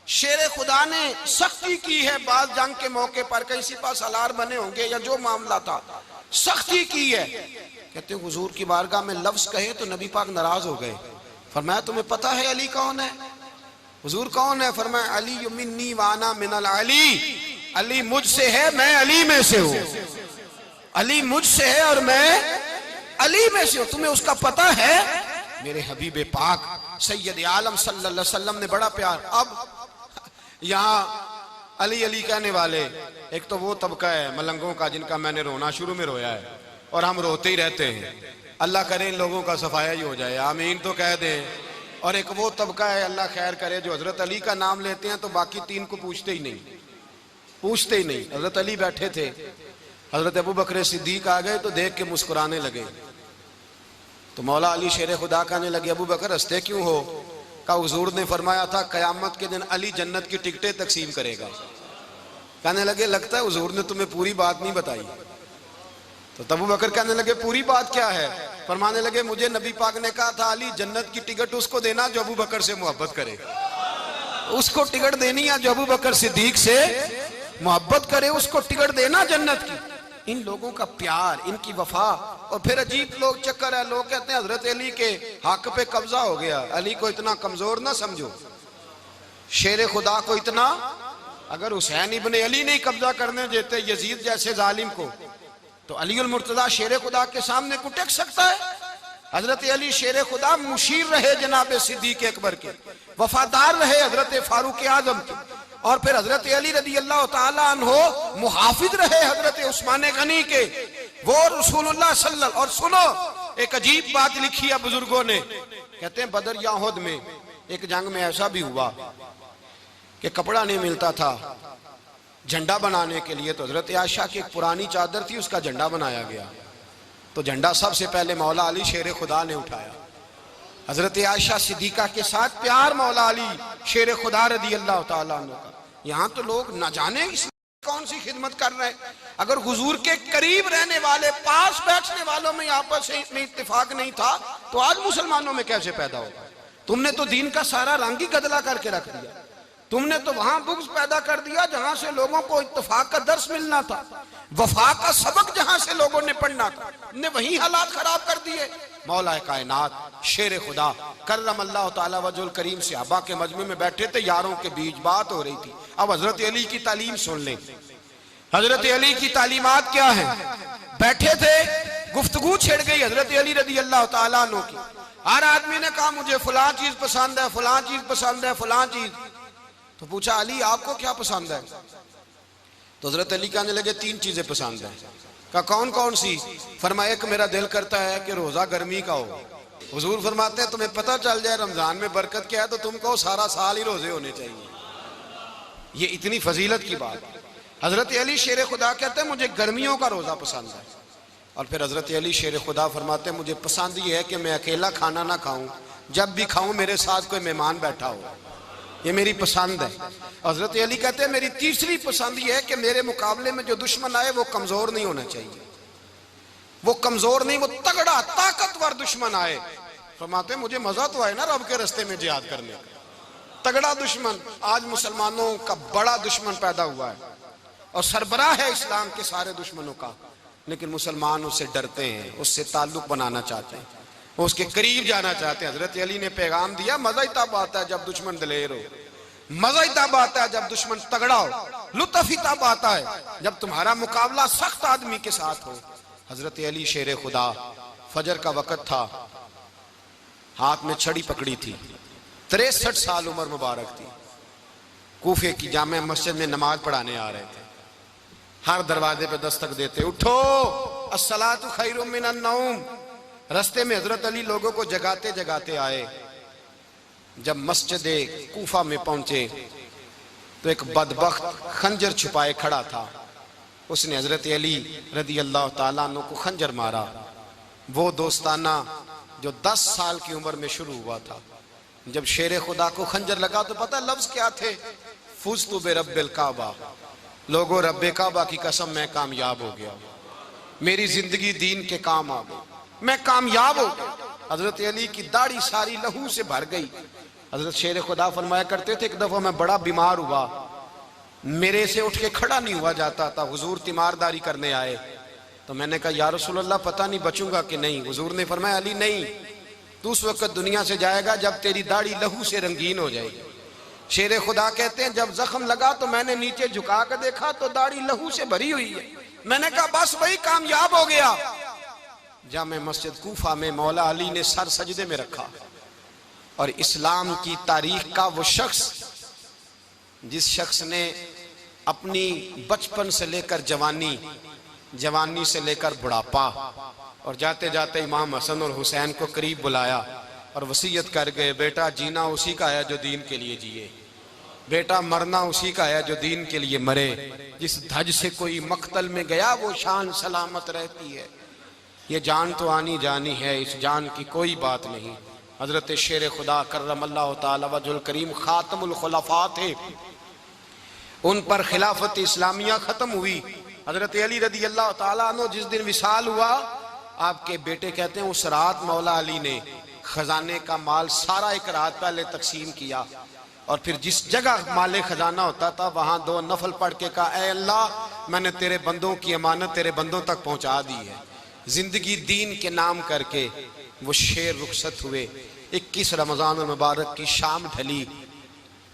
शेर खुदा ने सख्ती की है, बाज जंग के मौके पर कहीं सिपा सालार बने होंगे या जो मामला था सख्ती की है। कहते हुजूर की बारगाह में लफ्ज कहे तो नबी पाक नाराज हो गए। फरमाया तुम्हें पता है अली कौन है? हुजूर कौन है? फरमाया अली मिन्नी वाना मिनल अली, अली मुझसे है मैं अली में से हूं, अली मुझसे है और मैं अली में से हूं, तुम्हें उसका पता है? मेरे हबीब पाक सैयद आलम सल्लल्लाहु अलैहि वसल्लम ने बड़ा प्यार। अब यहाँ अली अली कहने वाले एक तो वो तबका है मलंगों का जिनका मैंने रोना शुरू में रोया है और हम रोते ही रहते हैं, अल्लाह करे इन लोगों का सफाया ही हो जाए, आमीन तो कह दें। और एक वो तबका है अल्लाह खैर करे जो हजरत अली का नाम लेते हैं तो बाकी तीन को पूछते ही नहीं। हजरत अली बैठे थे, हजरत अबू बकर सिद्दीक आ गए तो देख के मुस्कुराने लगे। तो मौला अली शेर खुदा कहने लगे अबू बकर हंसते क्यों हो? का हुजूर ने फरमाया था कयामत के दिन अली जन्नत की टिकटें तकसीम करेगा। कहने लगे लगता है हुजूर ने तुम्हें पूरी बात नहीं बताई। तो अबू बकर कहने लगे पूरी बात क्या है? फरमाने लगे मुझे नबी पाक ने कहा था अली जन्नत की टिकट उसको देना जो अबू बकर से मोहब्बत करे, उसको टिकट देनी है जो अबू बकर सिद्दीक से मोहब्बत करे, उसको टिकट देना जन्नत की। इन लोगों का प्यार, इनकी वफा। और फिर अजीब लोग चक्कर है, लोग कहते हैं हजरत अली के हक पे कब्जा हो गया। अली को इतना कमजोर ना समझो, शेर खुदा को इतना, अगर हुसैन इब्ने अली नहीं कब्जा करने देते यजीद जैसे जालिम को तो अली उल मुर्तजा शेर खुदा के सामने को टेक सकता है? हजरत अली शेर खुदा मुशीर रहे जनाब सिद्दीक अकबर के, वफादार रहे हजरत फारूक आजम के, और फिर हजरत अली रज़ी अल्लाह ताला अन्हो मुहाफिज रहे हजरत उस्मान गनी के, वो रसूलुल्लाह सल्लल्लाहु। और सुनो एक अजीब बात लिखी है बुजुर्गों ने, कहते हैं बदर या उहद में एक जंग में ऐसा भी हुआ कि कपड़ा नहीं मिलता था झंडा बनाने के लिए, तो हजरत आयशा की एक पुरानी चादर थी उसका झंडा बनाया गया। तो झंडा सबसे पहले मौला अली शेर खुदा ने उठाया। हजरत आयशा सिद्दीका के साथ प्यार मौला अली शेर खुदा रज़ी अल्लाह ताला अन्हु का। यहाँ तो लोग न जाने कौन सी खिदमत कर रहे हैं। अगर हुजूर के करीब रहने वाले पास बैठने वालों में आपस में इत्तेफाक नहीं था तो आज मुसलमानों में कैसे पैदा होगा? तुमने तो दीन का सारा रंग ही गदला करके रख दिया। तुमने तो वहां बुग़्ज़ पैदा कर दिया जहां से लोगों को इत्तेफाक का दर्स मिलना था, वफा का सबक जहां से लोगों ने पढ़ना था, ने वही हालात खराब कर दिए। मौला कायनात शेर खुदा करम अल्लाह ताला वजुल करीम सहाबा के मजमे में बैठे थे, यारों के बीच बात हो रही थी। अब हजरत अली की तालीम सुन लें। हजरत अली की तालीमात क्या है? बैठे थे, गुफ्तगू छिड़ गई हजरत अली रज़ी अल्लाह ताला अन्हु की। हर आदमी ने कहा मुझे फलां चीज पसंद है, फलां चीज पसंद है, फलां चीज। तो पूछा अली आपको क्या पसंद है? तो हजरत अली कहने लगे 3 चीजें पसंद है। कहा कौन कौन सी? फरमाया एक मेरा दिल करता है कि रोजा गर्मी का हो। हुजूर फरमाते हैं तुम्हें पता चल जाए रमजान में बरकत क्या है तो तुम कहो सारा साल ही रोजे होने चाहिए। ये इतनी फजीलत की बात। हजरत अली शेर खुदा कहते हैं मुझे गर्मियों का रोजा पसंद है। और फिर हजरत अली शेर खुदा फरमाते हैं मुझे पसंद ये है कि मैं अकेला खाना ना खाऊं, जब भी खाऊं मेरे साथ कोई मेहमान बैठा हो, ये मेरी पसंद है। हजरत अली कहते हैं मेरी तीसरी पसंद ये है कि मेरे मुकाबले में जो दुश्मन आए वो कमजोर नहीं होना चाहिए, वो कमजोर नहीं, वो तगड़ा ताकतवर दुश्मन आए। फरमाते मुझे मजा तो आए ना रब के रास्ते में जिहाद करने का, तगड़ा दुश्मन। आज मुसलमानों का बड़ा दुश्मन पैदा हुआ है और सरबराह है इस्लाम के सारे दुश्मनों का, लेकिन मुसलमान उससे डरते हैं, उससे ताल्लुक बनाना चाहते हैं, उसके करीब जाना चाहते हैं। हजरत अली ने पैगाम दिया मजा ही तब आता है जब दुश्मन दलेर हो, मजा ही तब आता है जब दुश्मन तगड़ा हो, लुत्फ ही तब आता है जब तुम्हारा मुकाबला सख्त आदमी के साथ हो। हजरत अली शेर खुदा, फजर का वक़्त था, हाथ में छड़ी पकड़ी थी, 63 साल उम्र मुबारक थी, कूफे की जामे मस्जिद में नमाज पढ़ाने आ रहे थे। हर दरवाजे पे दस्तक देते उठो अस्सलातु खैरुम मिनन नौम। रास्ते में हजरत अली लोगों को जगाते जगाते आए। जब मस्जिद कूफा में पहुंचे तो एक बदबख्त खंजर छुपाए खड़ा था, उसने हजरत अली रदी अल्लाह ताला अन्हु को खंजर मारा। वो दोस्ताना जो 10 साल की उम्र में शुरू हुआ था। जब शेर खुदा को खंजर लगा तो पता लफ्ज क्या थे? फुज़्तु बिरब्बिल काबा, लोगों रब्बे काबा की कसम मैं कामयाब हो गया, मेरी जिंदगी दीन के काम आ गई, मैं कामयाब हो गया। हजरत अली की दाढ़ी सारी लहू से भर गई। हजरत शेर खुदा फरमाया करते थे एक दफा मैं बड़ा बीमार हुआ, मेरे से उठ के खड़ा नहीं हुआ जाता था, हुजूर तीमारदारी करने आए तो मैंने कहा या रसूल अल्लाह पता नहीं बचूंगा कि नहीं। हुजूर ने फरमाया अली नहीं, तू उस वक्त दुनिया से जाएगा जब तेरी दाढ़ी लहू से रंगीन हो जाएगी। शेर खुदा कहते हैं जब जख्म लगा तो मैंने नीचे झुका कर देखा तो दाढ़ी लहू से भरी हुई है। मैंने कहा बस वही कामयाब हो गया। जामे मस्जिद कूफा में मौला अली ने सर सजदे में रखा और इस्लाम की तारीख का वो शख्स जिस शख्स ने अपनी बचपन से लेकर जवानी, जवानी से लेकर बुढ़ापा और जाते जाते इमाम हसन और हुसैन को करीब बुलाया और वसीयत कर गए बेटा जीना उसी का है जो दीन के लिए जिए, बेटा मरना उसी का है जो दीन के लिए मरे। जिस धज से कोई मक्तल में गया वो शान सलामत रहती है, ये जान तो आनी जानी है, इस जान की कोई बात नहीं। हजरत शेर खुदा करमल्लाहु ताला वजहुल करीम खातमुल खुलफा थे, उन पर खिलाफत इस्लामिया खत्म हुई। हजरत अली रदी अल्लाह ताला अन्हु जिस दिन विसाल हुआ, आपके बेटे कहते हैं उस रात मौला अली ने खजाने का माल सारा एक रात पहले तकसीम किया और फिर जिस जगह माले खजाना होता था वहां 2 नफल पढ़ के कहा ऐ अल्लाह मैंने तेरे बंदों की अमानत तेरे बंदों तक पहुंचा दी है। जिंदगी दीन के नाम करके वो शेर रुखसत हुए। 21 रमजान मुबारक की शाम ढली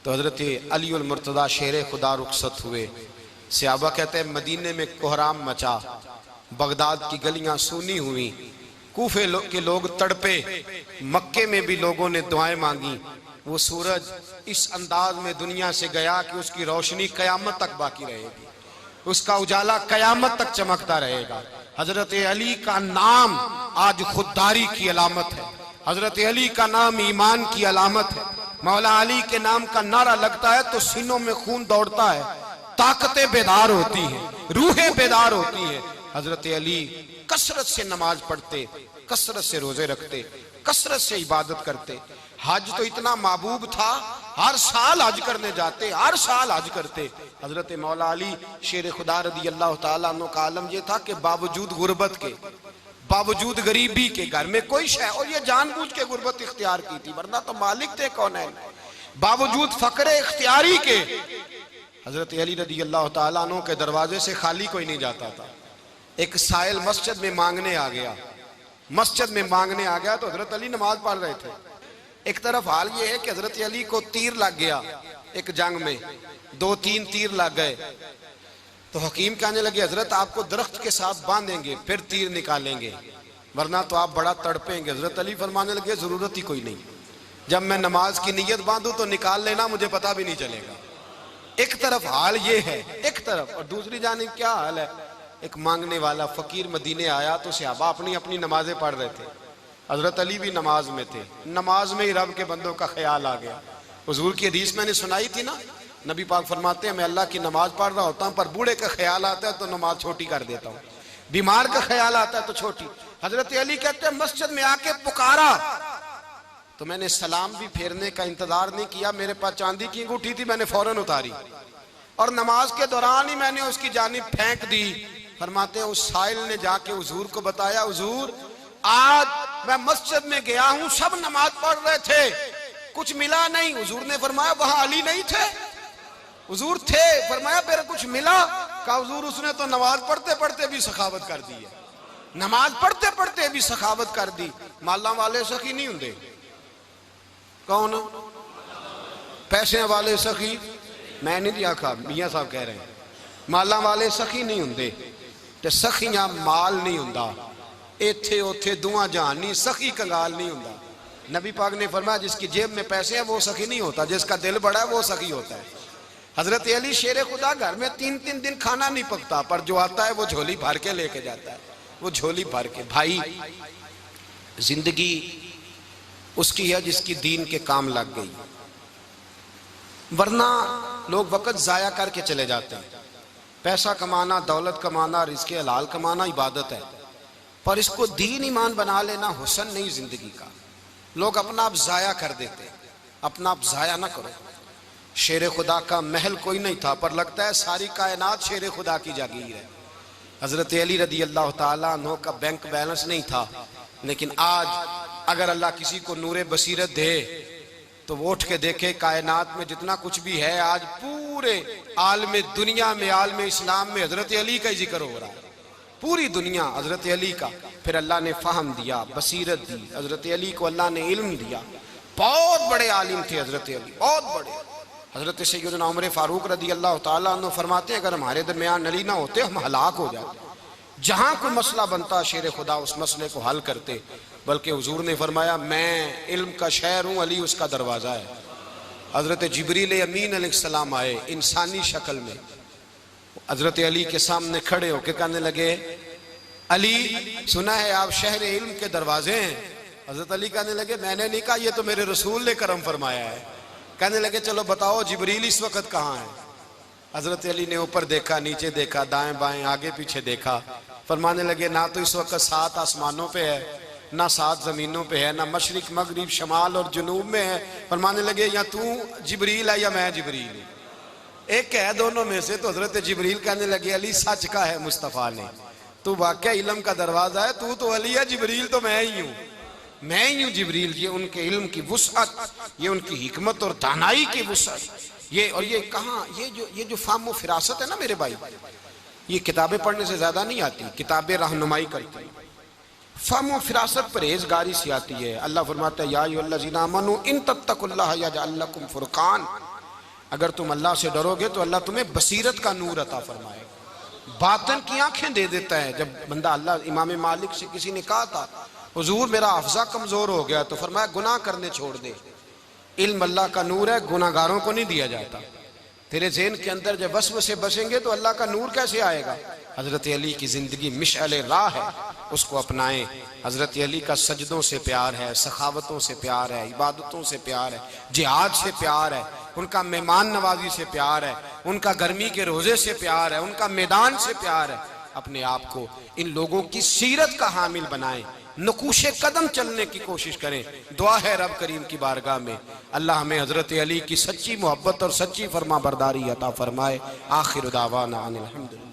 तो हजरत अली उल मुर्तदा शेर खुदा रुखसत हुए। सहाबा कहते हैं मदीने में कोहराम मचा, बगदाद की गलियां सूनी हुई, कूफे के लोग तड़पे, मक्के में भी लोगों ने दुआएं मांगी। वो सूरज इस अंदाज में दुनिया से गया कि उसकी रोशनी कयामत तक बाकी रहेगी, उसका उजाला कयामत तक चमकता रहेगा। हजरत अली का नाम आज खुददारी की अलामत है, हजरत अली का नाम ईमान की अलामत है। मौला अली के नाम का नारा लगता है तो सीनों में खून दौड़ता है, ताकतें बेदार होती हैं, रूहें बेदार होती हैं। हजरत अली कसरत से नमाज पढ़ते, कसरत से रोजे रखते, कसरत से इबादत करते। हज तो इतना महबूब था, हर साल हज करने जाते, हर साल हज करते। हजरत मौला अली शेर खुदा रदी अल्लाह ताला अन्हु का आलम यह था कि बावजूद गुर्बत के, बावजूद गरीबी के, घर में कोई शय, और ये जानबूझ के गुर्बत इख्तियार की थी वरना तो मालिक थे कौन है, बावजूद फकरे इख्तियारी के हजरत अली रदी अल्लाह ताला अन्हु के दरवाजे से खाली कोई नहीं जाता था। एक साइल मस्जिद में मांगने आ गया, मस्जिद में मांगने आ गया तो हजरत अली नमाज पढ़ रहे थे। एक तरफ हाल ये है कि हजरत अली को तीर लग गया, एक जंग में 2-3 तीर लग गए तो हकीम कहने लगे हजरत आपको दरख्त के साथ बांधेंगे फिर तीर निकालेंगे। वरना तो आप बड़ा तड़पेंगे। हजरत अली फरमाने लगे जरूरत ही कोई नहीं, जब मैं नमाज की नीयत बांधू तो निकाल लेना, मुझे पता भी नहीं चलेगा। एक तरफ हाल ये है, एक तरफ, और दूसरी जानिब क्या हाल है, एक मांगने वाला फकीर मदीने आया तो सहाबा अपनी अपनी नमाजें पढ़ रहे थे, हजरत अली भी नमाज में थे। नमाज में ही रब के बंदों का ख्याल आ गया। हुजूर की हदीस मैंने सुनाई थी ना, नबी पाक फरमाते हैं मैं अल्लाह की नमाज पढ़ रहा होता हूँ, पर बूढ़े का ख्याल आता है तो नमाज छोटी कर देता हूँ, बीमार का ख्याल आता है तो छोटी। हजरत अली कहते हैं मस्जिद में आके पुकारा तो मैंने सलाम भी फेरने का इंतजार नहीं किया, मेरे पास चांदी की अंगूठी थी, मैंने फौरन उतारी और नमाज के दौरान ही मैंने उसकी जानिब फेंक दी। फरमाते हैं उस साइल ने जाके हुजूर को बताया, हुजूर आज मैं मस्जिद में गया हूं, सब नमाज पढ़ रहे थे, कुछ मिला नहीं। हुजूर ने फरमाया वहां अली नहीं थे? हुजूर थे। फरमाया फिर कुछ मिला? कहा हुजूर उसने तो नमाज पढ़ते पढ़ते भी सखावत कर दी है, नमाज पढ़ते पढ़ते भी सखावत कर दी। माला वाले सखी नहीं होंगे? कौन? पैसे वाले सखी? मैं नहीं आखा, मियां साहब कह रहे हैं माला वाले सखी नहीं होंगे, ते सखियां माल नहीं होंदा, इथे उथे दुआ जहान नहीं, सखी कंगाल नहीं होंदा। नबी पाक ने फरमाया जिसकी जेब में पैसे हैं वो सखी नहीं होता, जिसका दिल बड़ा है वो सखी होता है। हजरत अली शेर खुदा घर में 3-3 दिन खाना नहीं पकता, पर जो आता है वो झोली भर के लेके जाता है, वो झोली भर के। भाई जिंदगी उसकी है जिसकी दीन के काम लग गई, वरना लोग वक्त जाया करके चले जाते हैं। पैसा कमाना, दौलत कमाना, रिज़्क़ हलाल कमाना इबादत है, पर इसको दीन ईमान बना लेना हुस्न नहीं जिंदगी का। लोग अपना आप जाया कर देते, अपना आप जाया ना करो। शेर खुदा का महल कोई नहीं था, पर लगता है सारी कायनात शेर खुदा की जागीर है। हजरत अली रदी अल्लाह ताला अन्हु का बैंक बैलेंस नहीं था, लेकिन आज अगर अल्लाह किसी को नूरे बसीरत दे तो वो उठ के देखे कायनात में जितना कुछ भी है, आज पूरे आलम दुनिया में, आलम इस्लाम में हजरत अली का ही जिक्र हो रहा है, पूरी दुनिया हजरत अली का। फिर अल्लाह ने फहम दिया, बसीरत दी, हजरत अली को अल्लाह ने इल्म दिया। बहुत बड़े आलिम थे हजरत अली, बहुत बड़े। हजरत सैयदना उमर फारूक रदी अल्लाह ताला अन्हु फरमाते हैं अगर हमारे दरमियान अली ना होते हम हलाक हो जाते। जहां कोई मसला बनता शेर खुदा उस मसले को हल करते, बल्कि हुजूर ने फरमाया मैं इल्म का शहर हूं, अली उसका दरवाजा है। हजरत जिब्रील अमीन अलैहिस्सलाम आए इंसानी शक्ल में, हजरत अली के सामने खड़े होकर कहने लगे अली सुना है आप शहर इल्म के दरवाजे हैं। हजरत अली कहने लगे मैंने नहीं कहा, ये तो मेरे रसूल ने करम फरमाया है। कहने लगे चलो बताओ जिब्रील इस वक्त कहाँ है? हजरत अली ने ऊपर देखा, नीचे देखा, दाएं बाएं आगे पीछे देखा। फरमाने लगे ना तो इस वक्त 7 आसमानों पे है, ना 7 जमीनों पे है, ना मशरिक मगरिब शमाल और जुनूब में है। फरमाने लगे या तू जिब्रील है या मैं जिब्रील हूं, एक है दोनों में से। तो हजरत जिब्रील कहने लगे अली सच का है मुस्तफ़ा ने, तू वाकई इल्म का दरवाजा है, तू तो अली है, जिब्रील तो मैं ही हूँ, मैं ही हूँ जिब्रील। ये उनके इल्म की वुसअत, ये उनकी हिकमत और दानाई की वुसअत, ये और ये कहाँ, ये जो फाहम फिरासत है ना मेरे भाई, ये किताबें पढ़ने से ज्यादा नहीं आती, किताबें रहनुमाई करती। फाहम फिरासत परहेजगारी से आती है। अल्लाह फरमाता है या अय्युहल्लज़ीना आमनू इन तत्तकुल्लाह यजअल लकुम फुरकान, अगर तुम अल्लाह से डरोगे तो अल्लाह तुम्हें बसीरत का नूर अता फरमाएगा, बातन की आंखें दे देता है। जब बंदा अल्लाह, इमाम मालिक से किसी ने कहा था हुजूर मेरा हफ्जा कमजोर हो गया, तो फरमाया गुनाह करने छोड़ दे, इल्म अल्लाह का नूर है, गुनाहगारों को नहीं दिया जाता। तेरे ज़हन के अंदर जब वसवसे बसेंगे तो अल्लाह का नूर कैसे आएगा? हजरत अली की जिंदगी मिशअल राह है, उसको अपनाएं। हजरत अली का सजदों से प्यार है, सखावतों से प्यार है, इबादतों से प्यार है, जिहाद से प्यार है, उनका मेहमान नवाजी से प्यार है, उनका गर्मी के रोजे से प्यार है, उनका मैदान से प्यार है। अपने आप को इन लोगों की सीरत का हामिल बनाएं, नकूशे कदम चलने की कोशिश करें। दुआ है रब करीम की बारगाह में अल्लाह हमें हजरत अली की सच्ची मोहब्बत और सच्ची फरमा बरदारी अता फरमाए। आखिर दावाना अनिल हम्दुलिल्लाह।